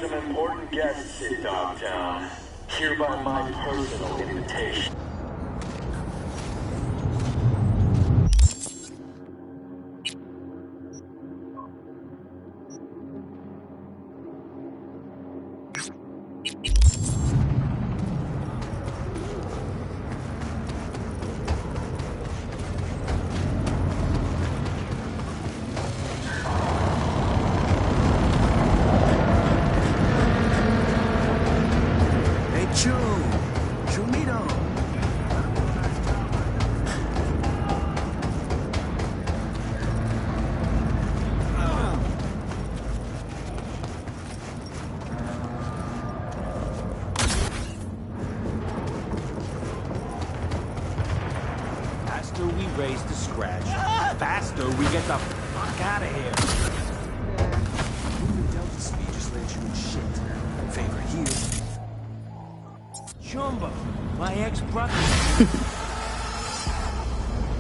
some important guests in Dogtown. Hereby my personal invitation. We raise the scratch, faster we get the fuck out of here. Moving Delta speed just lands you in shit. Favorite heel. Chumba, my ex-brother.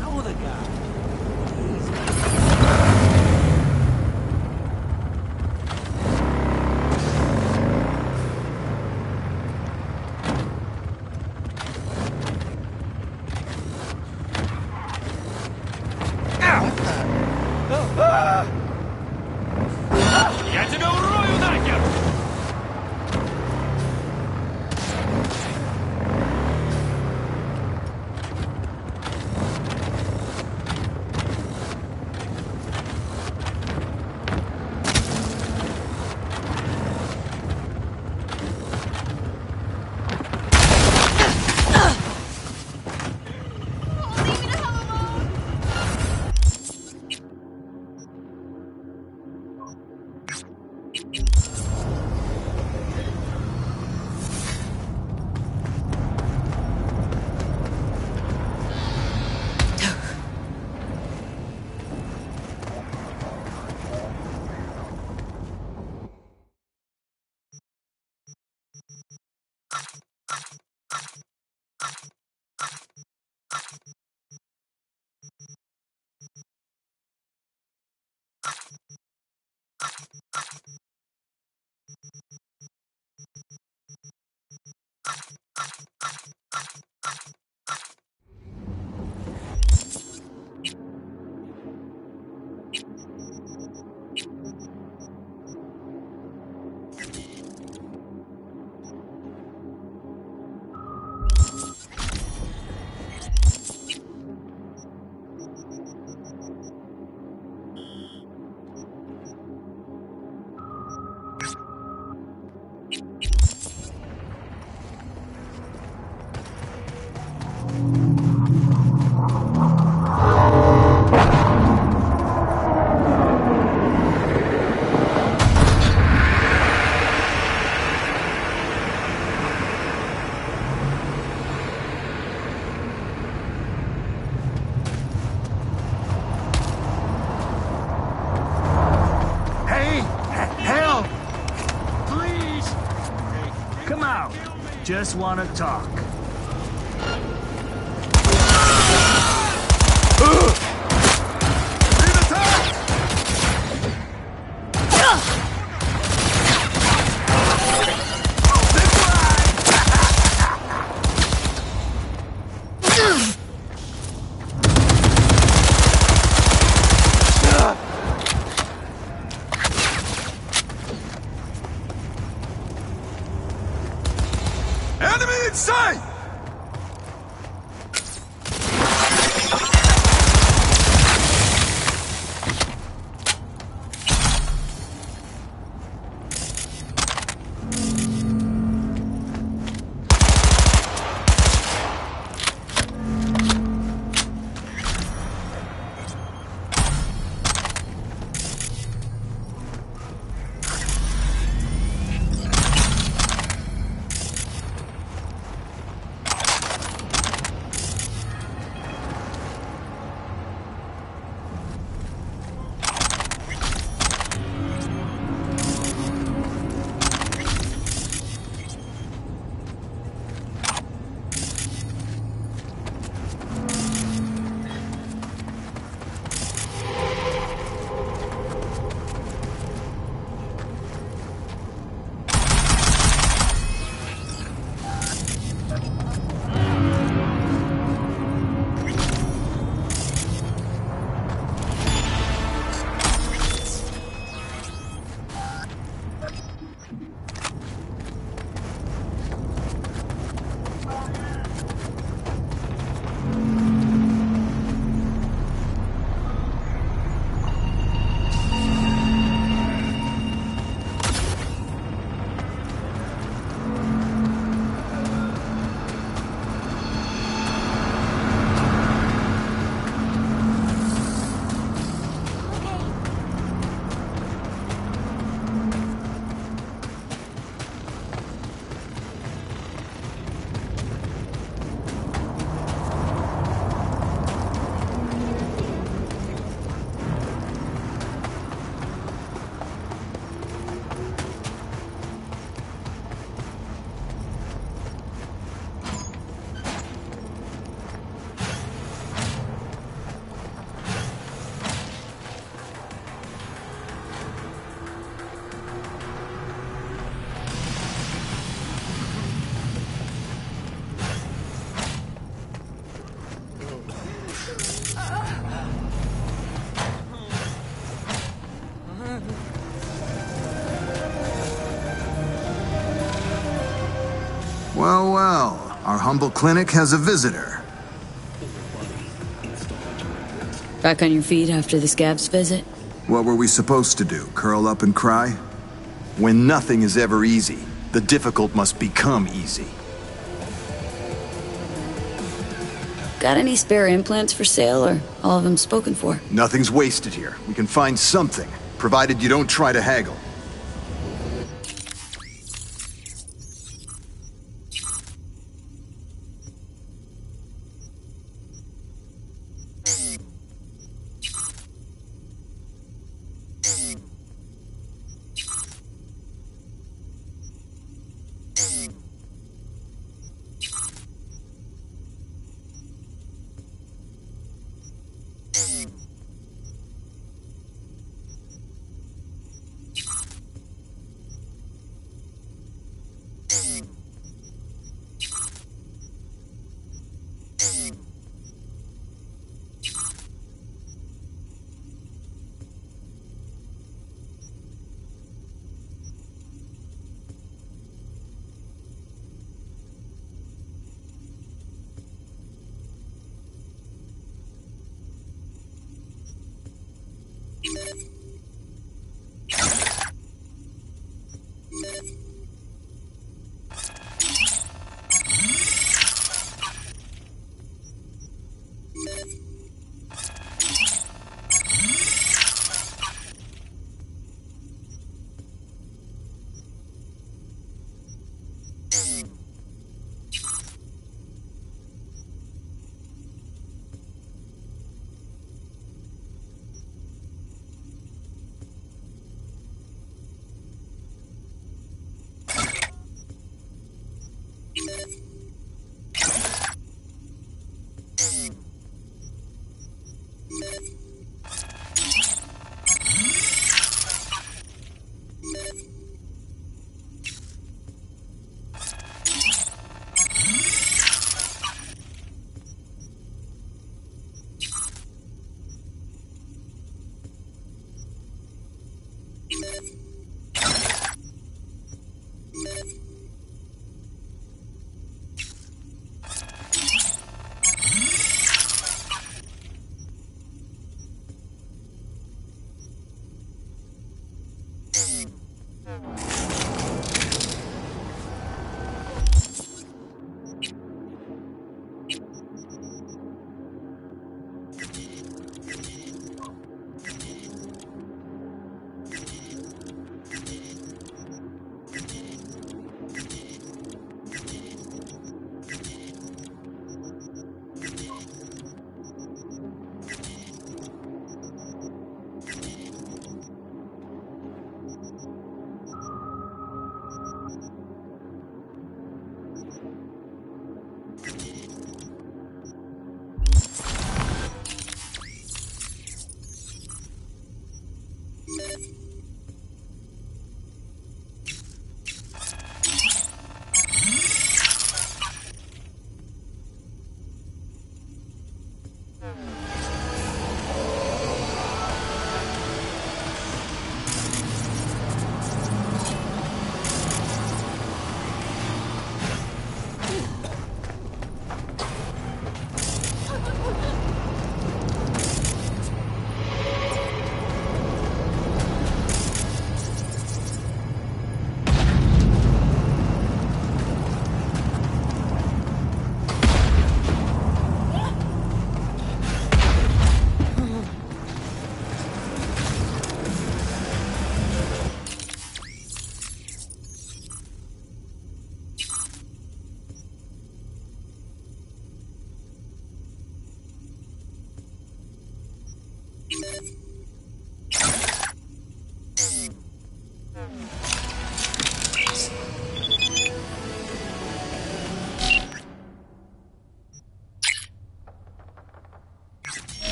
Know the guy. Я тебя урою нахер! Just wanna talk. Enemy in sight! Well, well, our humble clinic has a visitor. Back on your feet after the scab's visit? What were we supposed to do, curl up and cry? When nothing is ever easy, the difficult must become easy. Got any spare implants for sale, or all of them spoken for? Nothing's wasted here. We can find something, provided you don't try to haggle.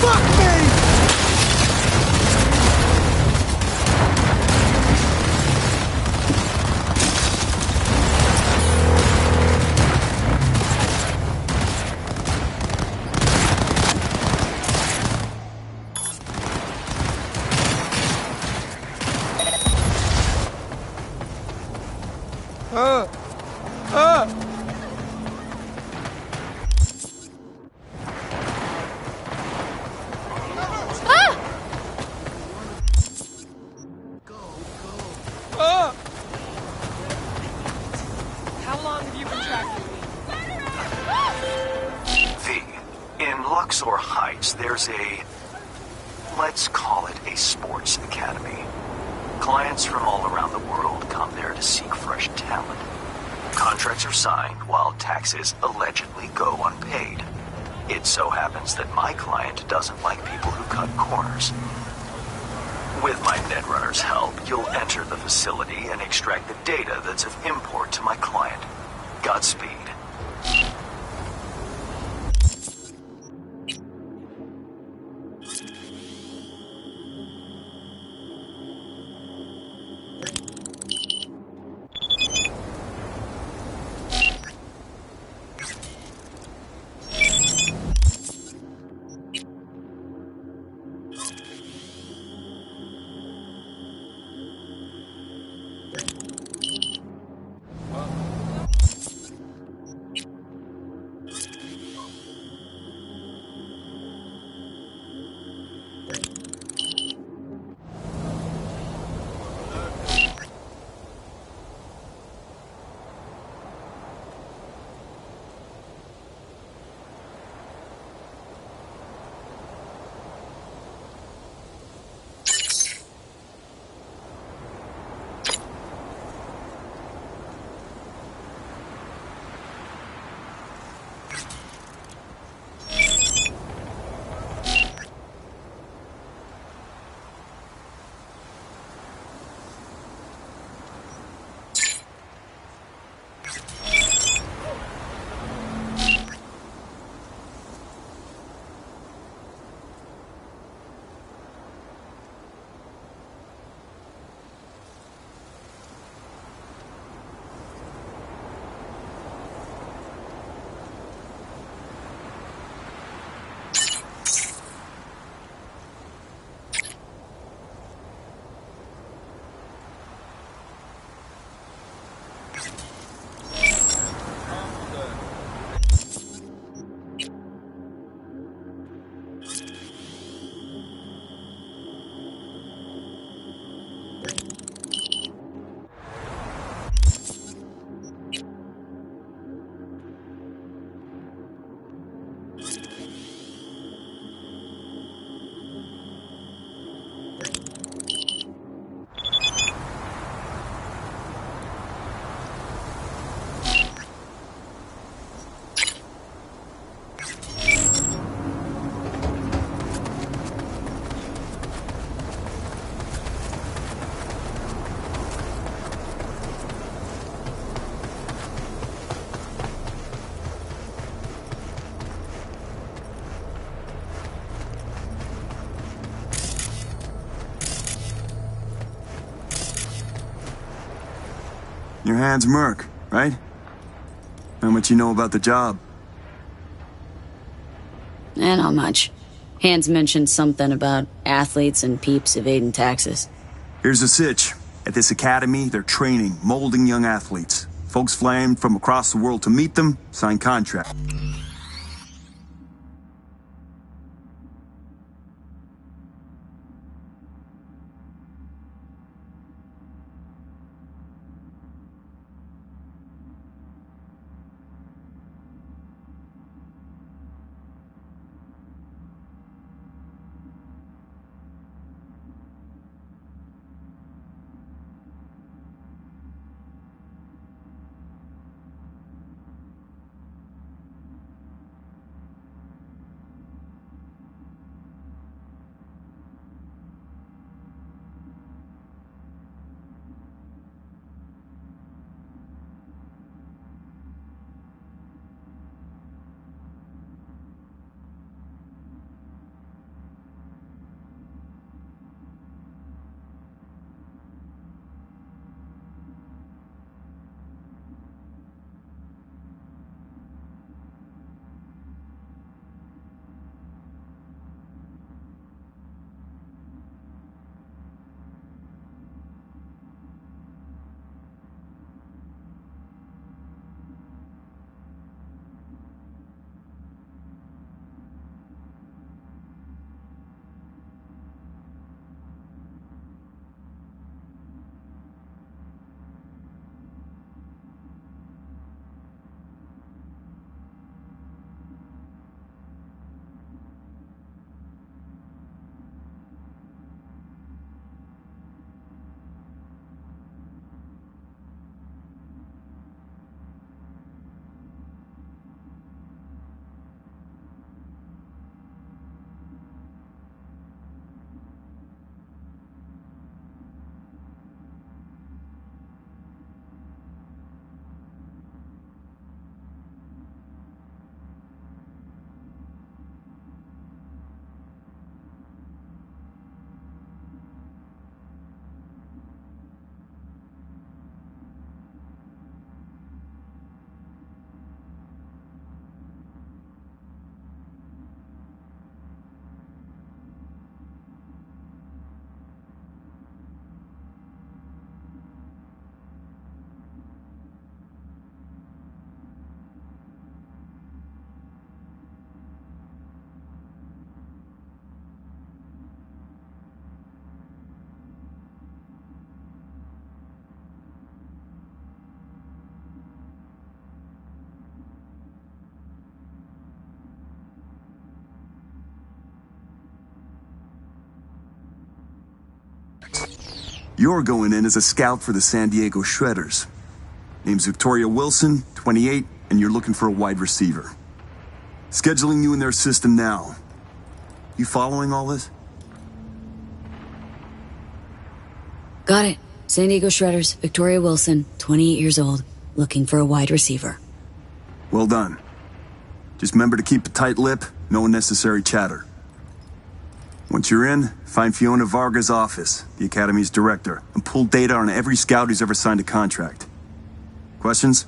Fuck me! How long have you been tracking me? In Luxor Heights, there's a... let's call it a sports academy. Clients from all around the world come there to seek fresh talent. Contracts are signed while taxes allegedly go unpaid. It so happens that my client doesn't like people who cut corners. With my Netrunner's help, you'll enter the facility and extract the data that's of import to my client. Godspeed. Your hand's Merc, right? How much you know about the job? Not much. Hans mentioned something about athletes and peeps evading taxes. Here's the sitch. At this academy, they're training, molding young athletes. Folks flying from across the world to meet them, sign contracts. You're going in as a scout for the San Diego Shredders. Name's Victoria Wilson, 28, and you're looking for a wide receiver. Scheduling you in their system now. You following all this? Got it. San Diego Shredders, Victoria Wilson, 28 years old, looking for a wide receiver. Well done. Just remember to keep a tight lip, no unnecessary chatter. Once you're in, find Fiona Varga's office, the Academy's director, and pull data on every scout who's ever signed a contract. Questions?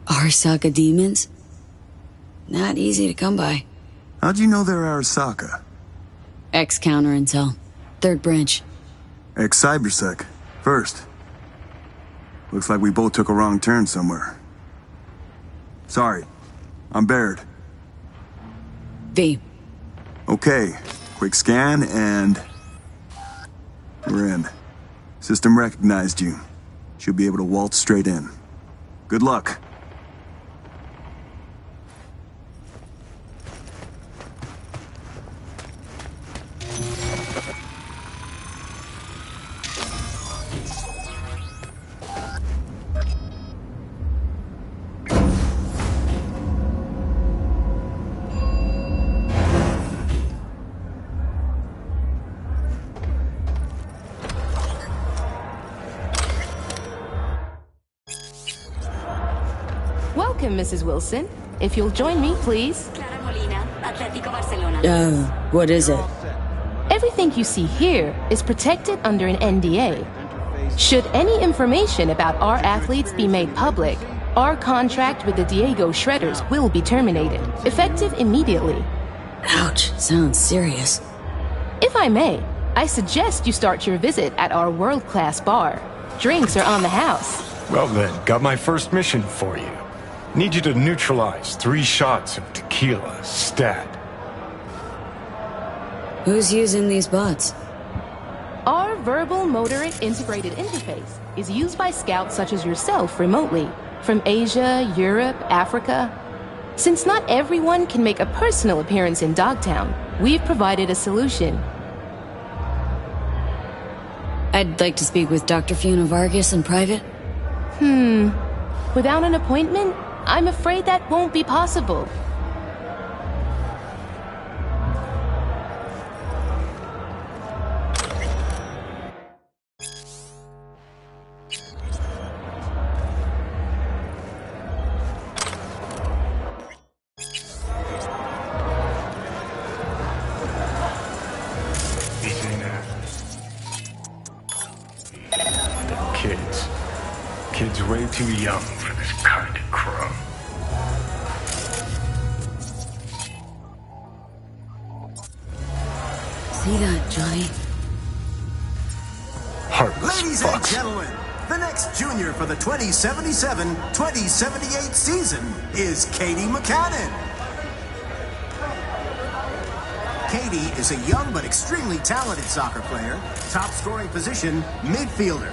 Arasaka demons? Not easy to come by. How'd you know they're Arasaka? Ex-counter intel. Third branch. Ex-Cybersec. First. Looks like we both took a wrong turn somewhere. Sorry. I'm Baird. V. Okay. Quick scan and... we're in. System recognized you. Should be able to waltz straight in. Good luck. Welcome, Mrs. Wilson. If you'll join me, please. What is it? Everything you see here is protected under an NDA. Should any information about our athletes be made public, our contract with the Diego Shredders will be terminated, effective immediately. Ouch, sounds serious. If I may, I suggest you start your visit at our world-class bar. Drinks are on the house. Well then, got my first mission for you. Need you to neutralize 3 shots of tequila, stat. Who's using these bots? Our verbal motoric integrated interface is used by scouts such as yourself remotely, from Asia, Europe, Africa. Since not everyone can make a personal appearance in Dogtown, we've provided a solution. I'd like to speak with Dr. Fiona Vargas in private. Without an appointment, I'm afraid that won't be possible. Kids way too young for this kind of crumb. See that, Johnny? Heartless Ladies fucks. and gentlemen, the next junior for the 2077-2078 season is Katie McCannon. Katie is a young but extremely talented soccer player, top scoring position, midfielder.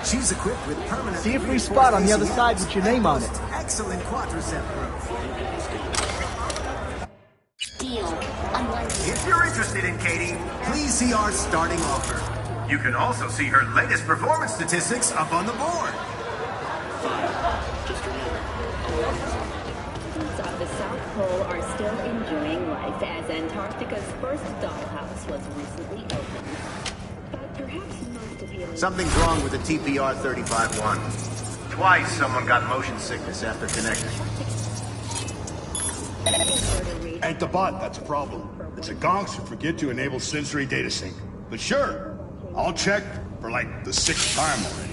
She's equipped with permanent... See a free spot on the other side with your name on it. Excellent quadricep growth. If you're interested in Katie, please see our starting offer. You can also see her latest performance statistics up on the board. Of the South Pole are still enjoying life as Antarctica's first dollhouse was recently opened. But perhaps most appealing... Something's wrong with the TPR-35-1. Twice someone got motion sickness after connecting. Ain't the bot that's a problem. It's a gonks who forget to enable sensory data sync. But sure, I'll check for like the 6th time already.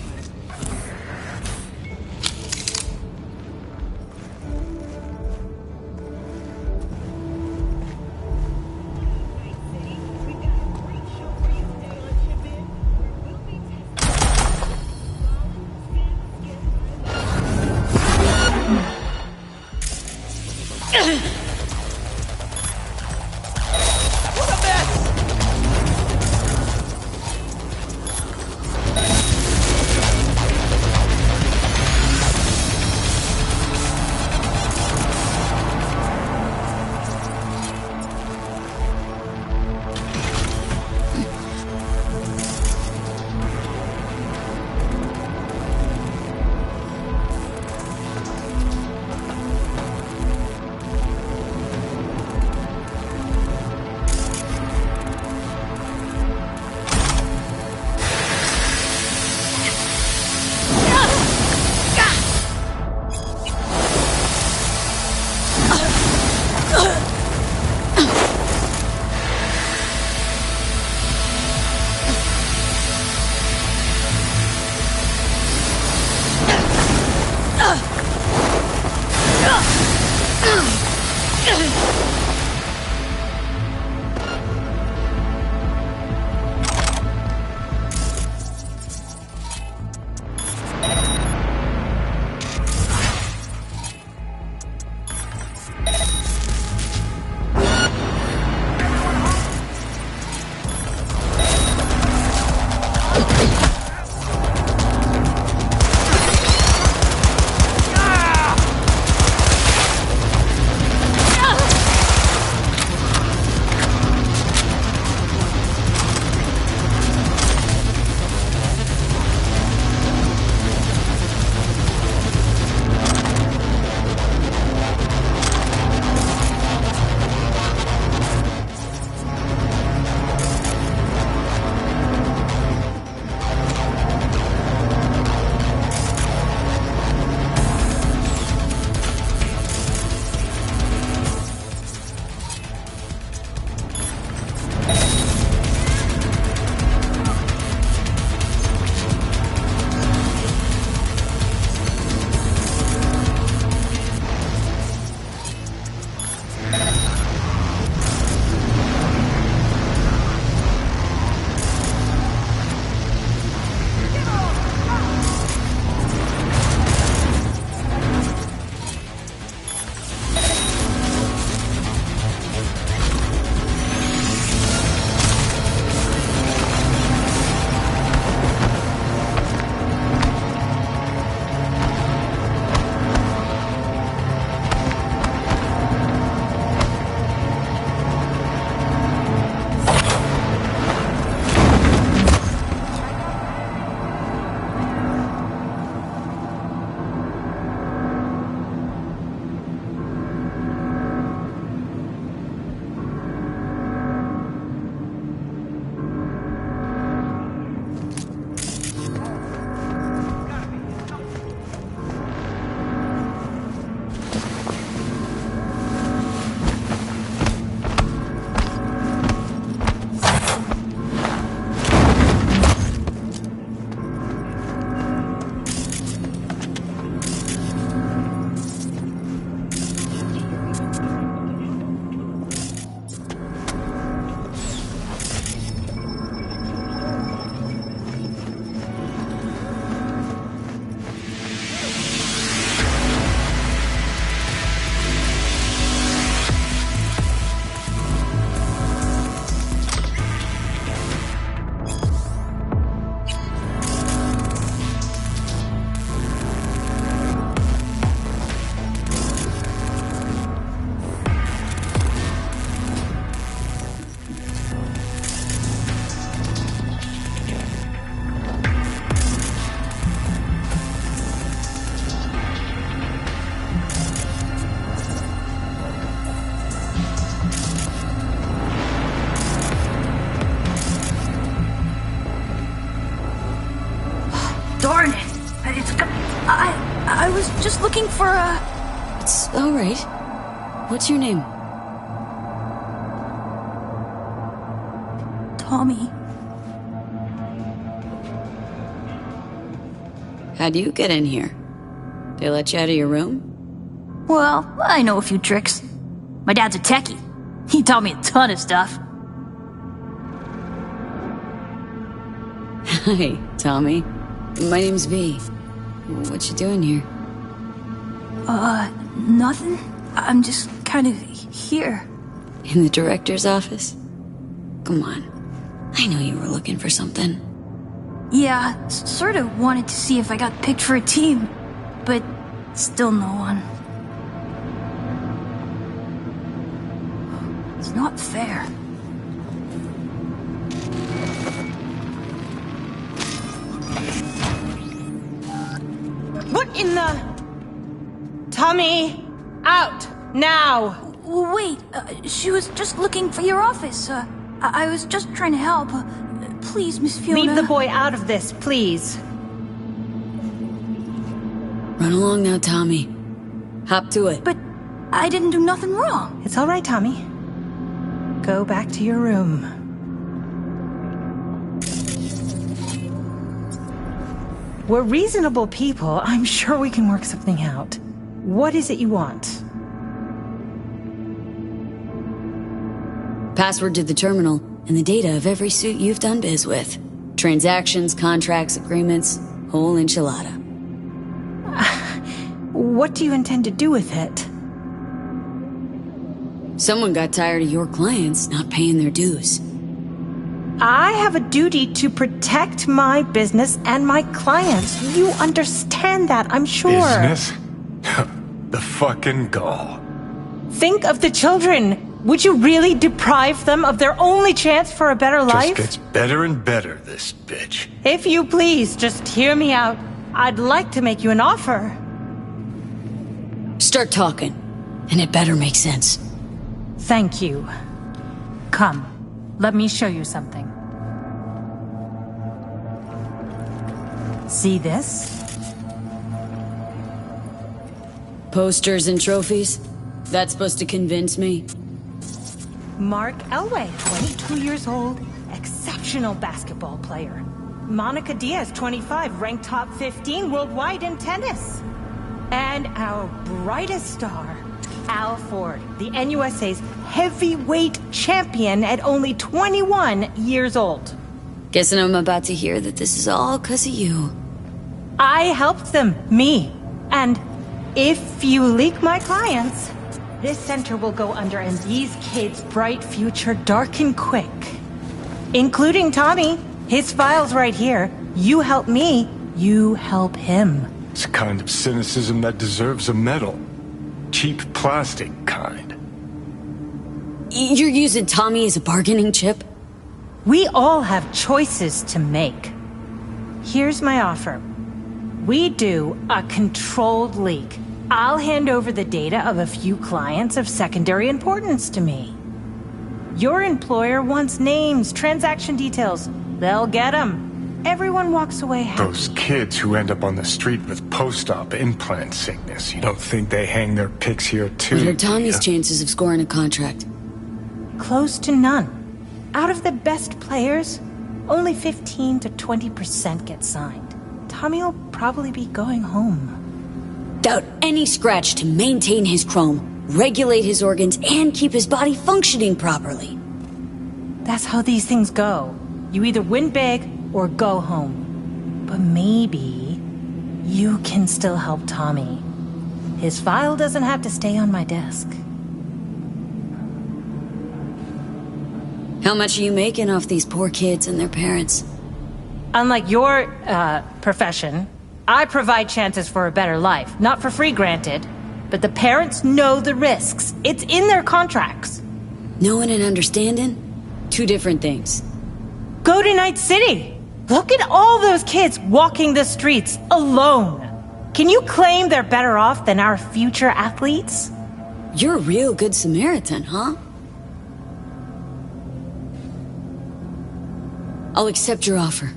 Darn it. I was just looking for a... It's all right. What's your name? Tommy. How'd you get in here? They let you out of your room? Well, I know a few tricks. My dad's a techie. He taught me a ton of stuff. Hi, Tommy. My name's V. What you doing here? Nothing. I'm just kind of here. In the director's office? Come on. I know you were looking for something. Yeah, sort of wanted to see if I got picked for a team, but still no one. It's not fair. What in the... Tommy! Out! Now! Wait, she was just looking for your office. I was just trying to help. Please, Miss Fiona. Leave the boy out of this, please. Run along now, Tommy. Hop to it. But I didn't do nothing wrong. It's all right, Tommy. Go back to your room. We're reasonable people. I'm sure we can work something out. What is it you want? Password to the terminal, and the data of every suit you've done biz with. Transactions, contracts, agreements, whole enchilada. What do you intend to do with it? Someone got tired of your clients not paying their dues. I have a duty to protect my business and my clients. You understand that, I'm sure. Business? The fucking gall. Think of the children. Would you really deprive them of their only chance for a better life? Just gets better and better, this bitch. If you please, just hear me out. I'd like to make you an offer. Start talking, and it better make sense. Thank you. Come, let me show you something. See this? Posters and trophies? That's supposed to convince me? Mark Elway, 22 years old, exceptional basketball player. Monica Diaz, 25, ranked top 15 worldwide in tennis. And our brightest star, Al Ford, the NUSA's heavyweight champion at only 21 years old. Guessing I'm about to hear that this is all 'cause of you. I helped them, me. And if you leak my clients, this center will go under and these kids' bright future darken quick. Including Tommy. His file's right here. You help me, you help him. It's a kind of cynicism that deserves a medal. Cheap plastic kind. You're using Tommy as a bargaining chip? We all have choices to make. Here's my offer. We do a controlled leak. I'll hand over the data of a few clients of secondary importance to me. Your employer wants names, transaction details. They'll get them. Everyone walks away happy. Those kids who end up on the street with post-op implant sickness, you don't think they hang their pics here too? What are Tommy's chances of scoring a contract? Close to none. Out of the best players, only 15 to 20% get signed. Tommy will probably be going home. Without any scratch to maintain his chrome, regulate his organs, and keep his body functioning properly. That's how these things go. You either win big or go home. But maybe you can still help Tommy. His file doesn't have to stay on my desk. How much are you making off these poor kids and their parents? Unlike your, profession, I provide chances for a better life. Not for free, granted. But the parents know the risks. It's in their contracts. Knowing and understanding? Two different things. Go to Night City! Look at all those kids walking the streets alone. Can you claim they're better off than our future athletes? You're a real good Samaritan, huh? I'll accept your offer.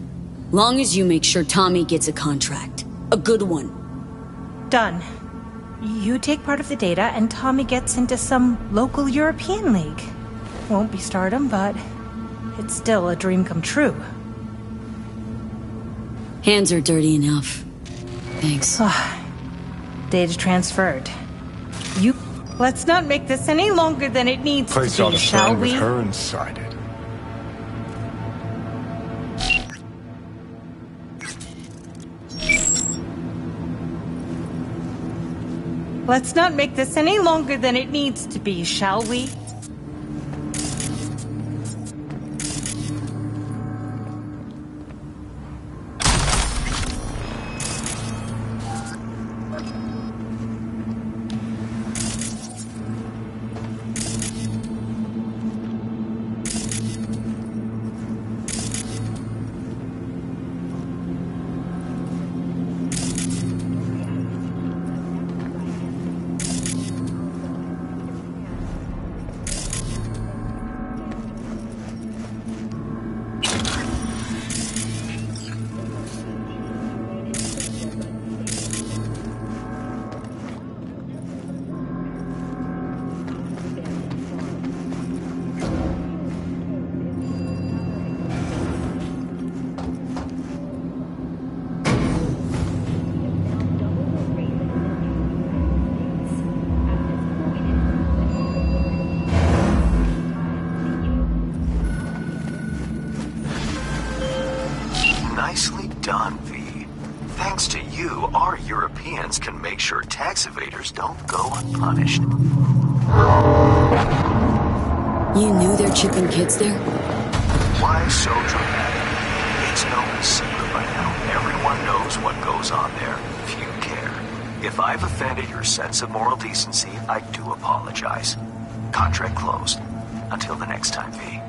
Long as you make sure Tommy gets a contract. A good one. Done. You take part of the data, and Tommy gets into some local European league. Won't be stardom, but it's still a dream come true. Hands are dirty enough. Thanks. Data transferred. You... Let's not make this any longer than it needs Place to ought be, to shall stand we? with her inside it. Let's not make this any longer than it needs to be, shall we? Nicely done, V. Thanks to you, our Europeans can make sure tax evaders don't go unpunished. You knew they're chipping kids there? Why so dramatic? It's no secret by now. Everyone knows what goes on there. Few care. If I've offended your sense of moral decency, I do apologize. Contract closed. Until the next time, V.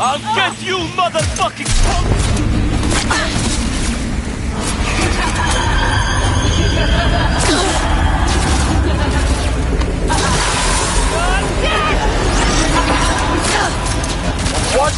I'll get you, motherfucking punk! What?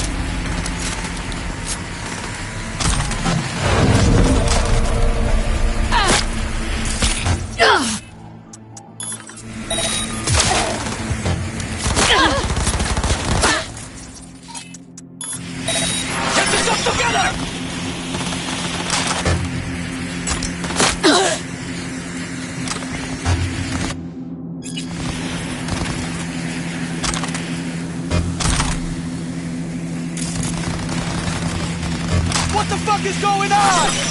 What the fuck is going on?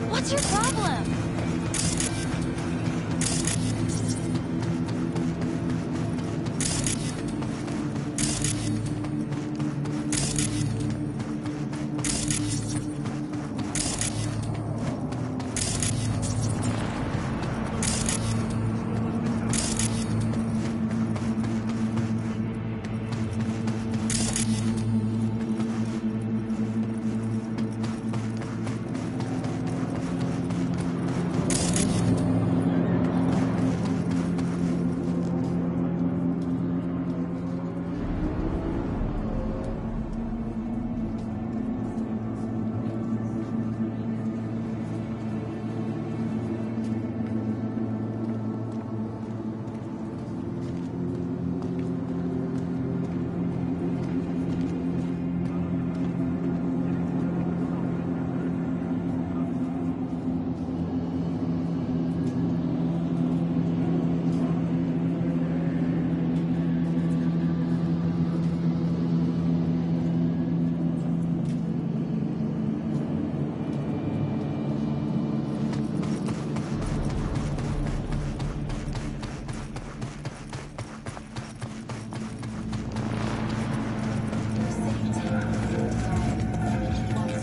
What's your problem?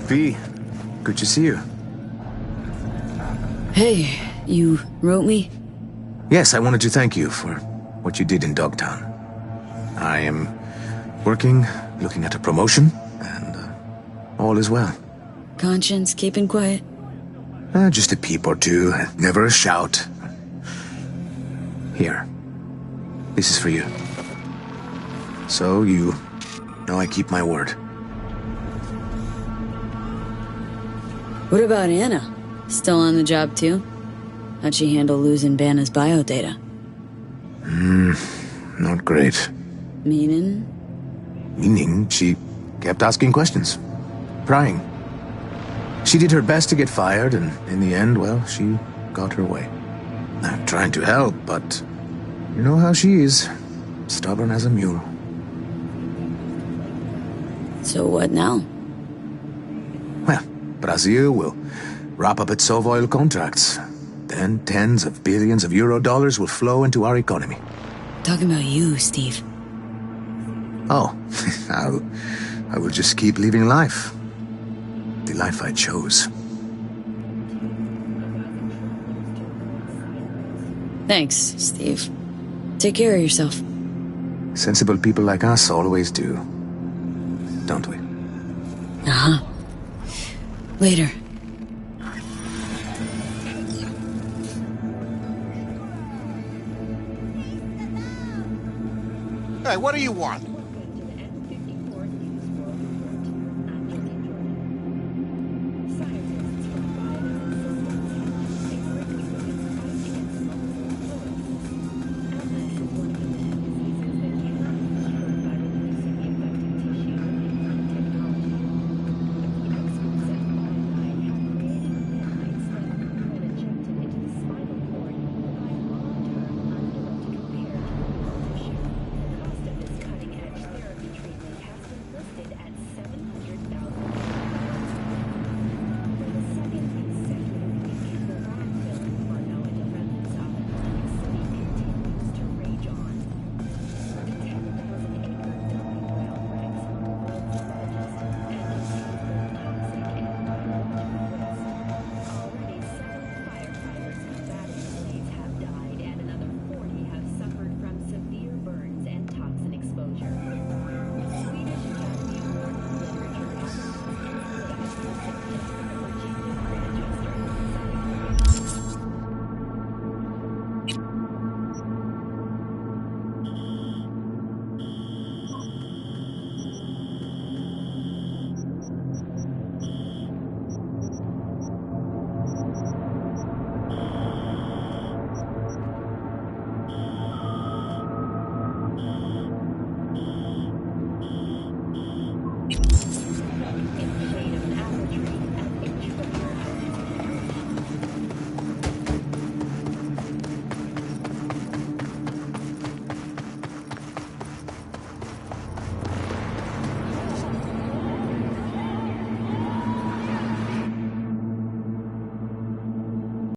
V, good to see you. Hey, you wrote me? Yes, I wanted to thank you for what you did in Dogtown. I am working, looking at a promotion, and all is well. Conscience keeping quiet? Just a peep or two, never a shout. Here, this is for you. So you know I keep my word. What about Anna? Still on the job too? How'd she handle losing Vanna's biodata? Not great. Meaning? Meaning she kept asking questions. Prying. She did her best to get fired, and in the end, well, she got her way. I'm trying to help, but you know how she is. Stubborn as a mule. So what now? Well, Brazil will wrap up its oil contracts. Then tens of billions of euro dollars will flow into our economy. Talking about you, Steve. Oh, I will just keep living life. The life I chose. Thanks, Steve. Take care of yourself. Sensible people like us always do. Don't we? Uh-huh. Later. Hey, what do you want?